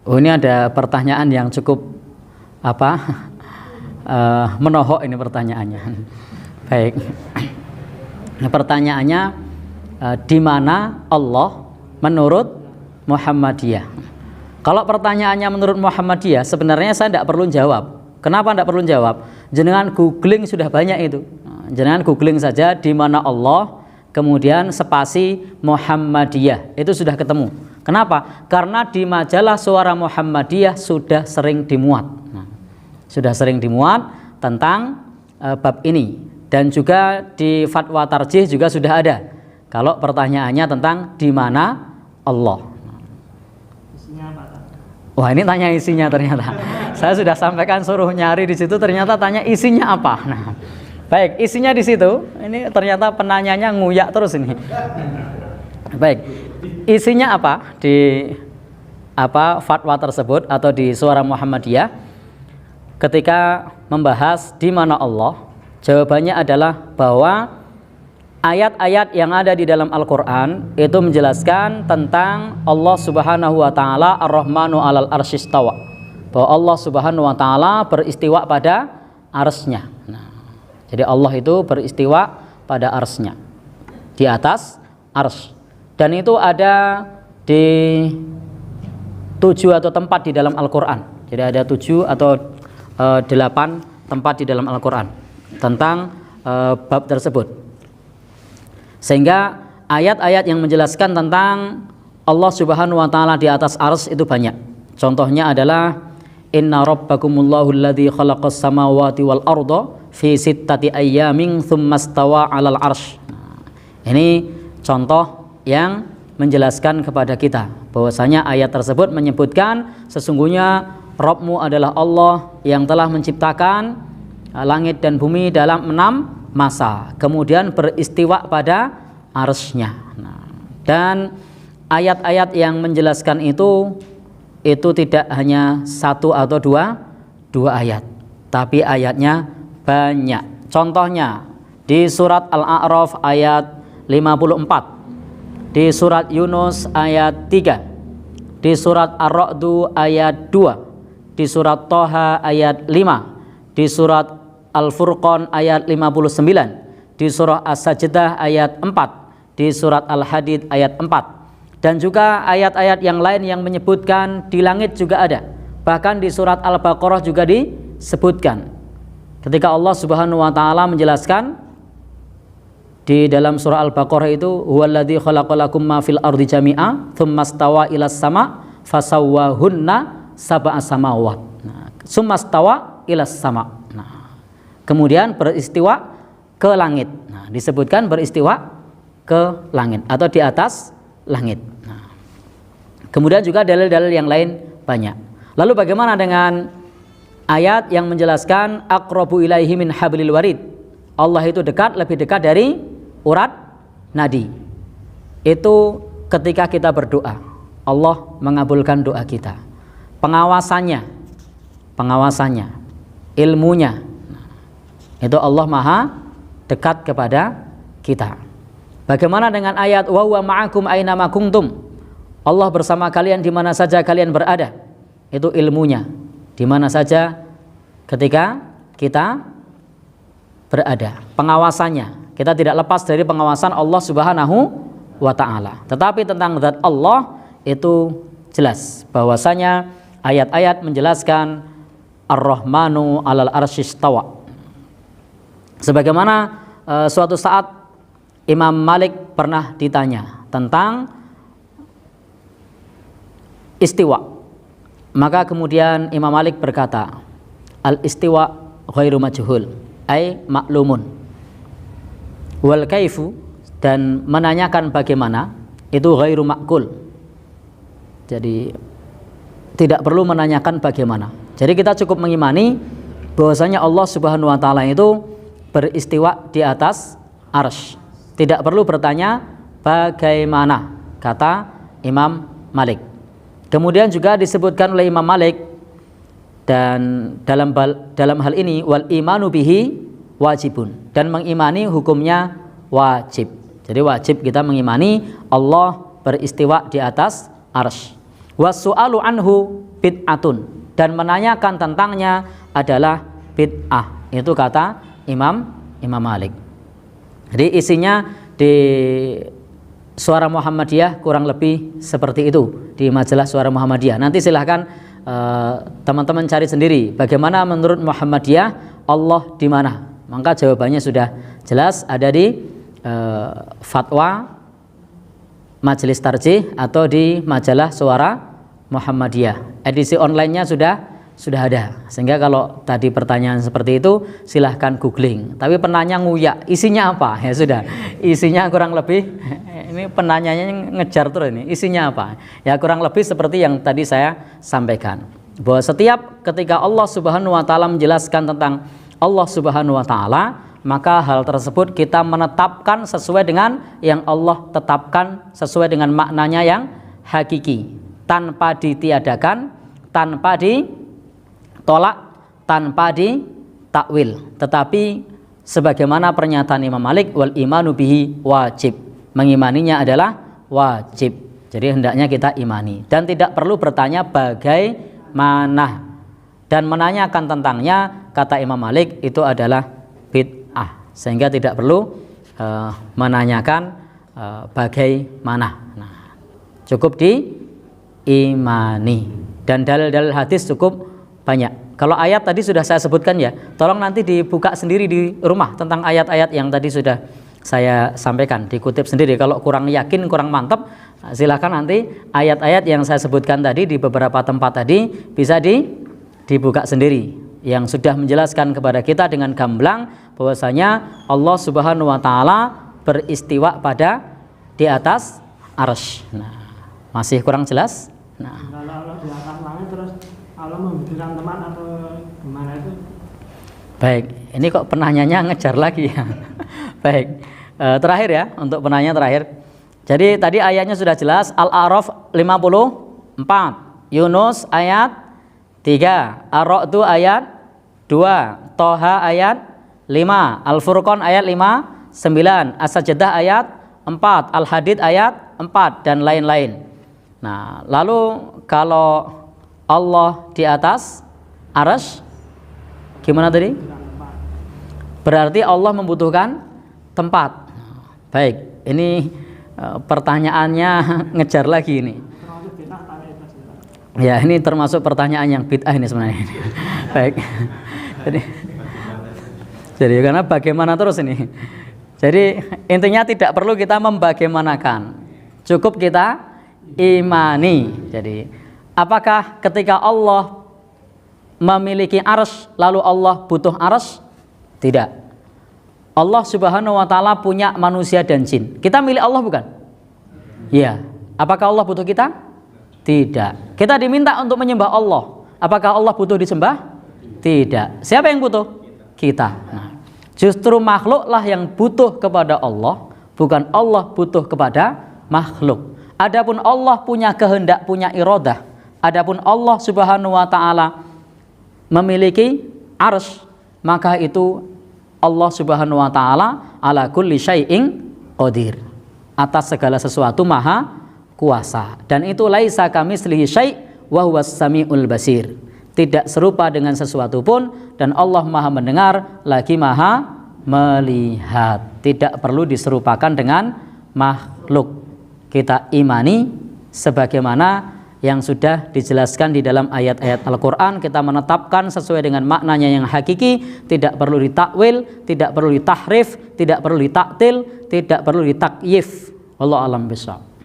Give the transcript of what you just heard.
Oh, ini ada pertanyaan yang cukup menohok ini pertanyaannya. Baik. Pertanyaannya, di mana Allah menurut Muhammadiyah? Kalau pertanyaannya menurut Muhammadiyah, sebenarnya saya tidak perlu jawab. Kenapa tidak perlu jawab? Jenengan googling sudah banyak itu. Jenengan googling saja di mana Allah, kemudian spasi Muhammadiyah, itu sudah ketemu. Kenapa? Karena di majalah Suara Muhammadiyah sudah sering dimuat. Sudah sering dimuat tentang bab ini. Dan juga di Fatwa Tarjih juga sudah ada. Kalau pertanyaannya tentang di mana Allah. Isinya apa? Wah, ini tanya isinya ternyata. Saya sudah sampaikan suruh nyari di situ, ternyata tanya isinya apa. Nah, baik, isinya di situ. Ini ternyata penanyanya nguyak terus ini. Baik, isinya apa di fatwa tersebut atau di Suara Muhammadiyah ketika membahas di mana Allah? Jawabannya adalah bahwa ayat-ayat yang ada di dalam Al-Qur'an itu menjelaskan tentang Allah Subhanahu wa taala Ar-Rahmanu 'alal arsy istawa. Bahwa Allah Subhanahu wa taala beristiwa pada arsy-Nya. Nah, jadi Allah itu beristiwa pada arsy-Nya. Di atas arsy. Dan itu ada di 7 atau tempat di dalam Al-Qur'an. Jadi ada 7 atau 8 tempat di dalam Al-Qur'an tentang bab tersebut. Sehingga ayat-ayat yang menjelaskan tentang Allah Subhanahu wa taala di atas arsy itu banyak. Contohnya adalah inna rabbakumullahu alladzi khalaqas samawati wal arda fi sittati ayyamin tsumma stawa 'alal arsy. Ini contoh yang menjelaskan kepada kita bahwasanya ayat tersebut menyebutkan sesungguhnya Rabbmu adalah Allah yang telah menciptakan langit dan bumi dalam 6 masa, kemudian beristiwa pada arsy-Nya. Nah, dan ayat-ayat yang menjelaskan itu tidak hanya 1 atau 2 ayat, tapi ayatnya banyak. Contohnya di surat Al-A'raf ayat 54, di surat Yunus ayat 3, di surat Ar-Ra'du ayat 2, di surat Thaha ayat 5, di surat Al-Furqan ayat 59, di surah As-Sajdah ayat 4, di surat Al-Hadid ayat 4, dan juga ayat-ayat yang lain yang menyebutkan di langit juga ada. Bahkan di surat Al-Baqarah juga disebutkan. Ketika Allah Subhanahu wa taala menjelaskan di dalam surah Al-Baqarah itu huwallazi khalaqalakum ma fil ardi jami'a tsumma stawa ilas sama fasawwahunna sab'a samawat. Nah, tsumma stawa ilas sama. Nah, kemudian beristiwa ke langit. Nah, disebutkan beristiwa ke langit atau di atas langit. Nah, kemudian juga dalil-dalil yang lain banyak. Lalu bagaimana dengan ayat yang menjelaskan aqrabu ilaihi min hablil warid? Allah itu dekat, lebih dekat dari urat nadi. Itu ketika kita berdoa, Allah mengabulkan doa kita. Pengawasannya, ilmunya, itu Allah maha dekat kepada kita. Bagaimana dengan ayat wa huwa ma'akum aina ma kuntum? Allah bersama kalian di mana saja kalian berada. Itu ilmunya, di mana saja ketika kita berada. Pengawasannya, kita tidak lepas dari pengawasan Allah Subhanahu wa taala. Tetapi tentang zat Allah itu jelas bahwasanya ayat-ayat menjelaskan Ar-Rahmanu 'alal arsy istawa. Sebagaimana suatu saat Imam Malik pernah ditanya tentang istiwa. Maka kemudian Imam Malik berkata, al-istiwa ghairu majhul, ay maklumun. Wal kaifu, dan menanyakan bagaimana, itu ghairu makul. Jadi tidak perlu menanyakan bagaimana. Jadi kita cukup mengimani bahwasanya Allah Subhanahu wa taala itu beristiwa di atas arsy. Tidak perlu bertanya bagaimana, kata Imam Malik. Kemudian juga disebutkan oleh Imam Malik, dan dalam hal ini wal imanu bihi wajibun, dan mengimani hukumnya wajib. Jadi wajib kita mengimani Allah beristiwa di atas arsy. Wasu'alu anhu bid'atun, dan menanyakan tentangnya adalah bid'ah. Itu kata Imam Malik. Jadi isinya di Suara Muhammadiyah kurang lebih seperti itu, di majalah Suara Muhammadiyah. Nanti silahkan teman-teman cari sendiri bagaimana menurut Muhammadiyah Allah di mana. Maka jawabannya sudah jelas, ada di fatwa Majelis Tarjih atau di majalah Suara Muhammadiyah. Edisi online-nya sudah ada. Sehingga kalau tadi pertanyaan seperti itu silahkan googling. Tapi penanya nguyak, isinya apa? Ya sudah, isinya kurang lebih ini penanyanya ngejar terus ini. Isinya apa? Ya kurang lebih seperti yang tadi saya sampaikan. Bahwa setiap ketika Allah Subhanahu wa taala menjelaskan tentang Allah Subhanahu wa taala, maka hal tersebut kita menetapkan sesuai dengan yang Allah tetapkan, sesuai dengan maknanya yang hakiki, tanpa ditiadakan, tanpa ditolak, tanpa ditakwil. Tetapi sebagaimana pernyataan Imam Malik, wal imanu bihi wajib, mengimaninya adalah wajib. Jadi hendaknya kita imani dan tidak perlu bertanya bagaimana, dan menanyakan tentangnya kata Imam Malik itu adalah bid'ah, sehingga tidak perlu menanyakan bagaimana. Nah, cukup diimani, dan dalil-dalil hadis cukup banyak. Kalau ayat tadi sudah saya sebutkan ya, tolong nanti dibuka sendiri di rumah tentang ayat-ayat yang tadi sudah saya sampaikan, dikutip sendiri. Kalau kurang yakin, kurang mantap, silakan nanti ayat-ayat yang saya sebutkan tadi di beberapa tempat tadi bisa dibuka sendiri, yang sudah menjelaskan kepada kita dengan gamblang bahwasanya Allah Subhanahu wa taala beristiwa di atas arsy. Nah, masih kurang jelas? Nah, Kalau Allah di atas langit terus Allah membutuhkan teman atau gimana itu? baik, ini kok penanyanya ngejar lagi ya. Baik, terakhir ya, untuk penanya terakhir. Jadi tadi ayatnya sudah jelas, Al-A'raf 54, Yunus ayat 3, Ar-Ra'd ayat 2, Toha ayat 5, Al-Furqan ayat 5, 9, As-Sajdah ayat 4, Al-Hadid ayat 4, dan lain-lain. Nah, lalu kalau Allah di atas arsy, gimana tadi? Berarti Allah membutuhkan tempat. Baik, ini pertanyaannya ngejar lagi ini. Ya, ini termasuk pertanyaan yang bid'ah ini sebenarnya. Baik. Jadi karena bagaimana terus ini. Jadi intinya tidak perlu kita membagaimanakan, cukup kita imani. Jadi apakah ketika Allah memiliki arsy lalu Allah butuh arsy? Tidak. Allah Subhanahu wa taala punya manusia dan jin. Kita milik Allah bukan? Iya. Apakah Allah butuh kita? Tidak. Kita diminta untuk menyembah Allah. Apakah Allah butuh disembah? Tidak. Siapa yang butuh? Kita. Nah, justru makhluklah yang butuh kepada Allah, bukan Allah butuh kepada makhluk. Adapun Allah punya kehendak, punya iradah. Adapun Allah Subhanahu wa taala memiliki arsy, maka itu Allah Subhanahu wa taala ala kulli syai'in qadir. Atas segala sesuatu maha kuasa. Dan itu laisa kamitslihi syai' wa huwas samiul basir. Tidak serupa dengan sesuatu pun, dan Allah maha mendengar lagi maha melihat. Tidak perlu diserupakan dengan makhluk. Kita imani sebagaimana yang sudah dijelaskan di dalam ayat-ayat Al-Quran. Kita menetapkan sesuai dengan maknanya yang hakiki, tidak perlu ditakwil, tidak perlu ditahrif, tidak perlu ditaktil, tidak perlu ditakyif. Wallahu a'lam bishawab.